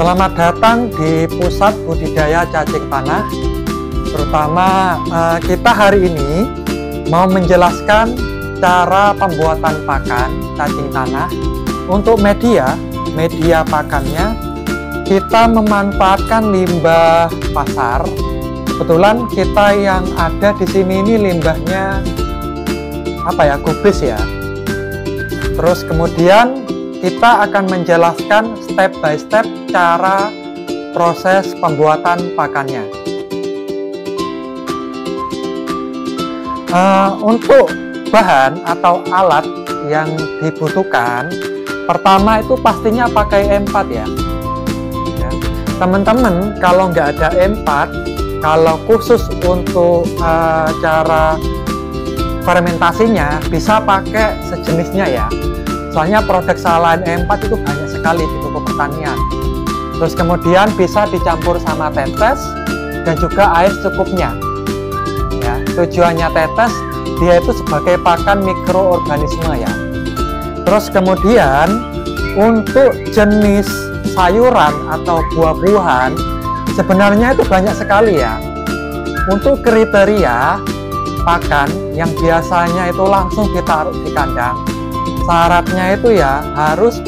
Selamat datang di pusat budidaya cacing tanah. Terutama kita hari ini mau menjelaskan cara pembuatan pakan cacing tanah. Untuk media pakannya kita memanfaatkan limbah pasar. Kebetulan kita yang ada di sini ini limbahnya gubris ya. Terus kemudian kita akan menjelaskan step by step cara proses pembuatan pakannya. Untuk bahan atau alat yang dibutuhkan, pertama itu pastinya pakai M4 ya. Teman-teman kalau nggak ada M4, kalau khusus untuk cara fermentasinya bisa pakai sejenisnya ya. Soalnya produk selain M4 itu banyak sekali di toko pertanian. Terus kemudian bisa dicampur sama tetes dan juga air secukupnya. Ya, tujuannya tetes dia itu sebagai pakan mikroorganisme ya. Terus kemudian untuk jenis sayuran atau buah-buahan sebenarnya itu banyak sekali ya. Untuk kriteria pakan yang biasanya itu langsung ditaruh di kandang, syaratnya itu ya harus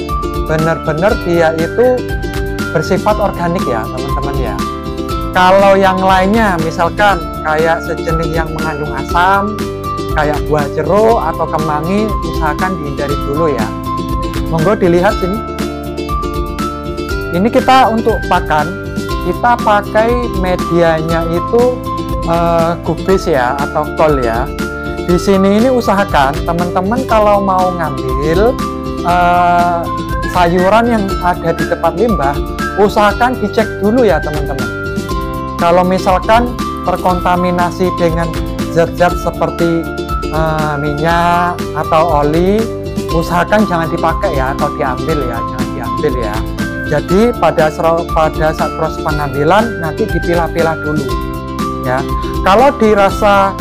benar-benar dia itu bersifat organik ya teman-teman ya. Kalau yang lainnya misalkan kayak sejenis yang mengandung asam kayak buah jeruk atau kemangi, usahakan dihindari dulu ya. Monggo dilihat sini. Ini kita untuk pakan, kita pakai medianya itu gubris ya atau kol ya. Di sini ini usahakan teman-teman kalau mau ngambil sayuran yang ada di tempat limbah, usahakan dicek dulu ya teman-teman. Kalau misalkan terkontaminasi dengan zat-zat seperti minyak atau oli, usahakan jangan dipakai ya atau diambil ya, jangan diambil ya. Jadi pada saat proses pengambilan nanti dipilah-pilah dulu ya. Kalau dirasa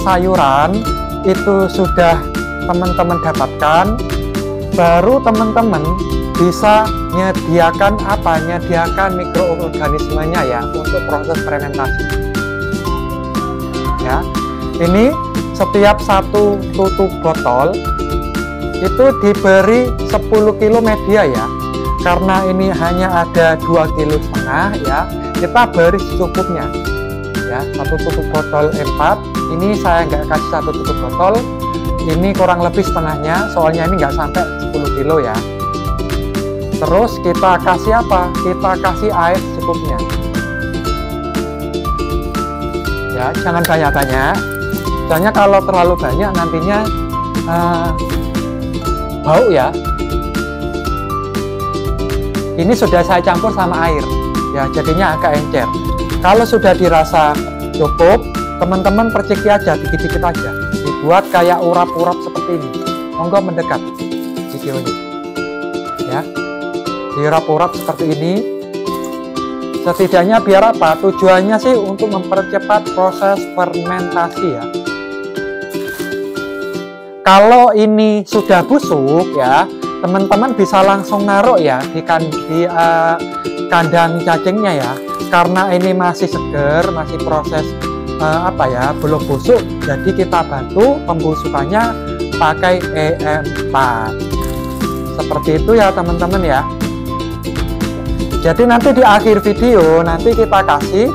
sayuran itu sudah teman-teman dapatkan, baru teman-teman bisa menyediakan mikroorganismenya ya untuk proses fermentasi ya. Ini setiap satu tutup botol itu diberi 10 kg media ya. Karena ini hanya ada 2,5 kg ya, kita beri secukupnya ya. Satu tutup botol M4, ini saya nggak kasih satu tutup botol, ini kurang lebih setengahnya, soalnya ini nggak sampai 10 kg ya. Terus kita kasih apa? Kita kasih air secukupnya ya, jangan banyak-banyak, soalnya kalau terlalu banyak nantinya bau ya. Ini sudah saya campur sama air ya, jadinya agak encer. Kalau sudah dirasa cukup, teman-teman perciki aja dikit-dikit aja, dibuat kayak urap-urap seperti ini. Monggo mendekat videonya ya, diurap-urap seperti ini. Setidaknya biar apa? Tujuannya sih untuk mempercepat proses fermentasi ya. Kalau ini sudah busuk ya, teman-teman bisa langsung naruh ya di kandang cacingnya ya. Karena ini masih seger, masih proses belum busuk, jadi kita bantu pembusukannya pakai EM4 seperti itu ya teman-teman ya. Jadi nanti di akhir video nanti kita kasih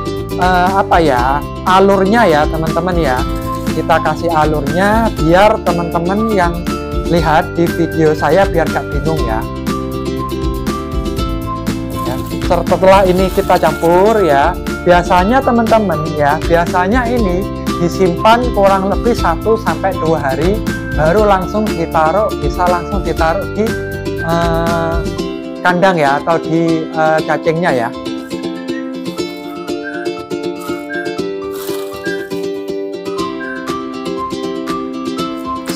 alurnya ya teman-teman ya. Kita kasih alurnya biar teman-teman yang lihat di video saya biar gak bingung ya. Setelah ini kita campur ya, biasanya teman-teman ya, biasanya ini disimpan kurang lebih 1-2 hari baru langsung ditaruh, bisa langsung ditaruh di kandang ya atau di cacingnya ya.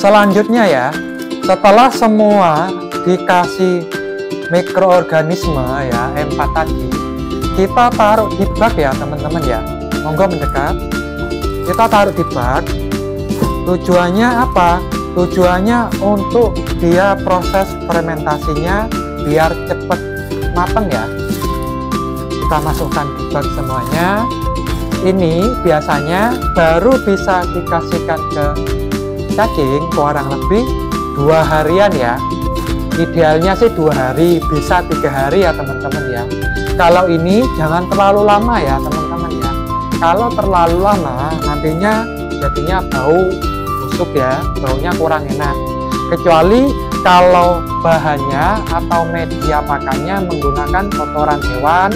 Selanjutnya ya, setelah semua dikasih mikroorganisme ya M4 tadi, kita taruh di bak ya teman-teman ya. Monggo mendekat, kita taruh di bak. Tujuannya apa? Tujuannya untuk dia proses fermentasinya biar cepet matang ya. kita masukkan di bak semuanya. Ini biasanya baru bisa dikasihkan ke cacing kurang lebih 2 harian ya. Idealnya sih 2 hari, bisa 3 hari ya teman-teman ya. Kalau ini jangan terlalu lama ya teman-teman ya. Kalau terlalu lama nantinya jadinya bau busuk ya, baunya kurang enak. Kecuali kalau bahannya atau media pakannya menggunakan kotoran hewan,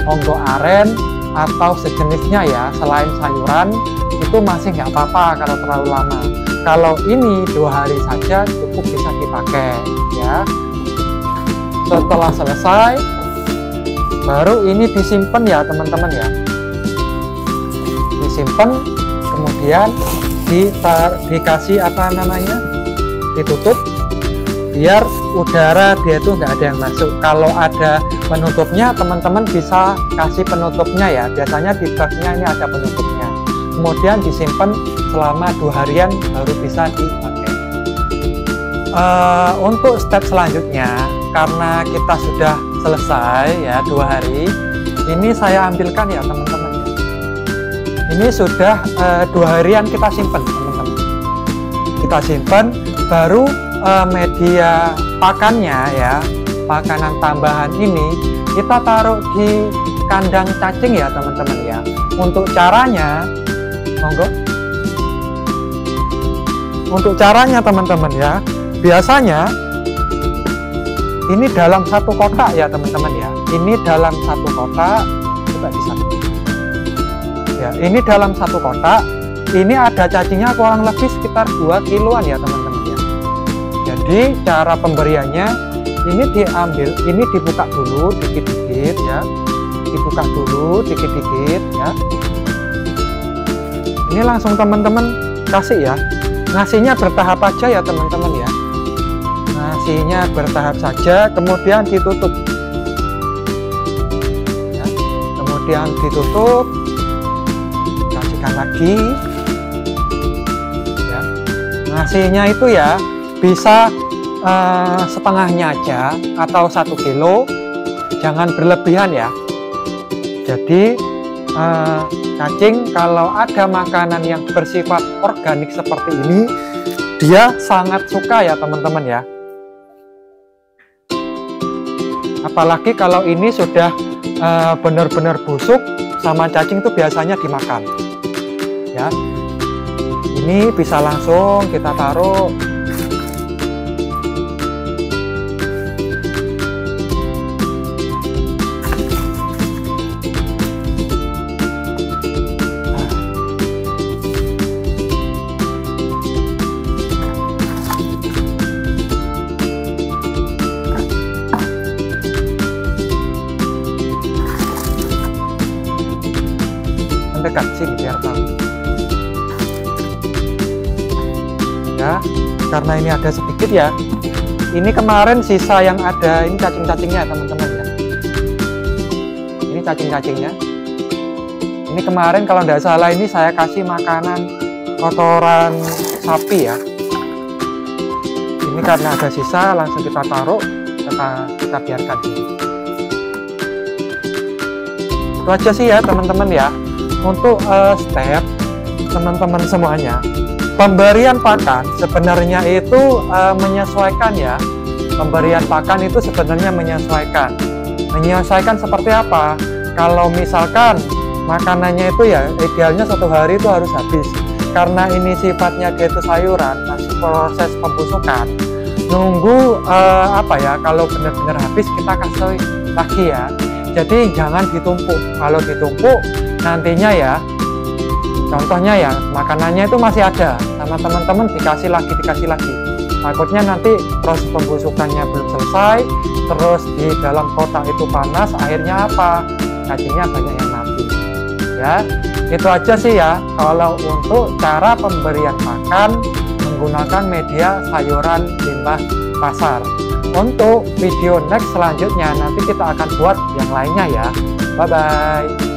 onggo aren atau sejenisnya ya, selain sayuran, itu masih nggak apa-apa kalau terlalu lama. Kalau ini 2 hari saja cukup bisa dipakai ya. Setelah selesai baru ini disimpan ya teman-teman ya, disimpan, kemudian dikasih apa namanya, ditutup biar udara dia itu nggak ada yang masuk. Kalau ada penutupnya teman-teman bisa kasih penutupnya ya, biasanya di baknya ini ada penutupnya. Kemudian disimpan selama 2 harian baru bisa dipakai. Untuk step selanjutnya, karena kita sudah selesai ya 2 hari, ini saya ambilkan ya teman-teman ya. Ini sudah 2 harian kita simpan teman-teman, kita simpan. Baru media pakannya ya, makanan tambahan ini kita taruh di kandang cacing ya teman-teman ya. Untuk caranya, monggo. Untuk caranya teman-teman ya, biasanya ini dalam satu kotak ya teman-teman ya. Ini dalam satu kotak, coba di sana. Ya, ini dalam satu kotak. Ini ada cacingnya kurang lebih sekitar 2 kiloan ya teman-teman ya. Jadi cara pemberiannya ini diambil, ini dibuka dulu dikit-dikit ya, dibuka dulu dikit-dikit ya. Ini langsung teman-teman kasih ya. Ngasihnya bertahap aja ya teman-teman ya. Ngasihnya bertahap saja, kemudian ditutup ya. Kemudian ditutup, kasihkan lagi ya. Ngasihnya itu ya bisa setengahnya aja atau 1 kilo, jangan berlebihan ya. Jadi cacing kalau ada makanan yang bersifat organik seperti ini, dia sangat suka ya teman-teman ya. Apalagi kalau ini sudah benar-benar busuk, sama cacing itu biasanya dimakan ya. Ini bisa langsung kita taruh. Dekat sini biar tahu ya, karena ini ada sedikit ya. Ini kemarin sisa yang ada, ini cacing-cacingnya teman-teman ya. Ini cacing-cacingnya. Ini kemarin kalau tidak salah ini saya kasih makanan kotoran sapi ya. Ini karena ada sisa langsung kita taruh, kita biarkan sini. Itu aja sih ya teman-teman ya. Untuk step teman-teman semuanya, pemberian pakan sebenarnya itu menyesuaikan ya. Pemberian pakan itu sebenarnya menyesuaikan seperti apa. Kalau misalkan makanannya itu ya idealnya 1 hari itu harus habis, karena ini sifatnya dia itu sayuran, masih proses pembusukan. Nunggu apa ya, kalau benar-benar habis kita kasih lagi ya. Jadi jangan ditumpuk. Kalau ditumpuk nantinya ya, contohnya ya makanannya itu masih ada, sama teman-teman dikasih lagi, takutnya nanti proses pembusukannya belum selesai, terus di dalam kotak itu panas, akhirnya apa, cacingnya banyak yang mati ya. Itu aja sih ya kalau untuk cara pemberian pakan menggunakan media sayuran limbah pasar. Untuk video next selanjutnya nanti kita akan buat yang lainnya ya. Bye bye.